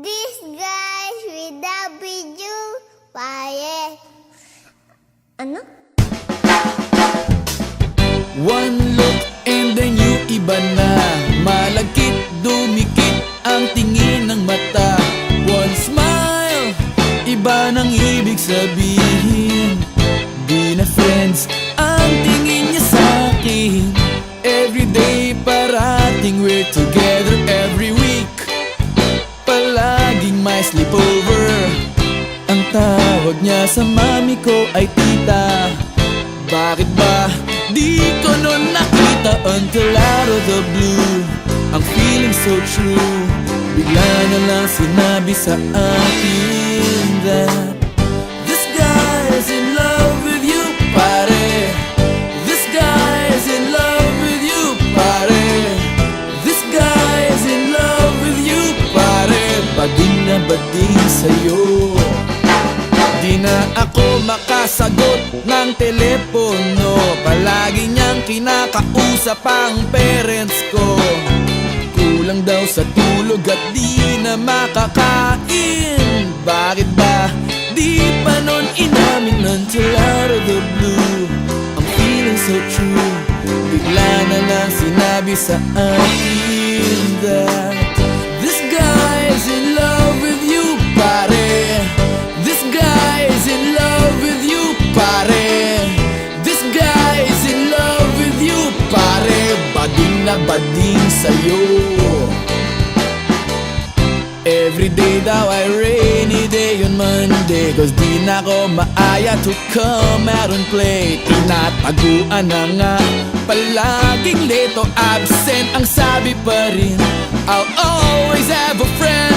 This guys with the video pare. Ano? One look and then you iba na. Malagkit, dumikit ang tingin ng mata. One smile, iba nang ibig sabihin. Di na friends ang tingin niya sa'kin. Everyday parating we're together every week. Palaging may sleepover. Ang tawag niya sa mami ko ay tita. Bakit ba di ko nun nakita until out of the blue? Ang feeling so true. Bigla na lang sinabi sa akin that this guy's in love with you, pare. This guy's in love with you, pare. This guy's in love with you, pare. Bading na bading sa'yo. Di na ako makasagot ng telepono. Palagi niyang kinakausap ang parents ko. Kulang daw sa tulog at di na makakain. Bakit ba di pa nun inamin until out of the blue? I'm feeling so true. Bigla na lang sinabi sa akin that this guy's in love with you, pare. This guy's in love with you, pare. This guy's in love with you, pare. Bading na bading sa'yo. Everyday daw ay rainy day on Monday, cause di na ko maaya to come out and play. Tinataguan na nga, palaging late o absent. Ang sabi pa rin, I'll always have a friend.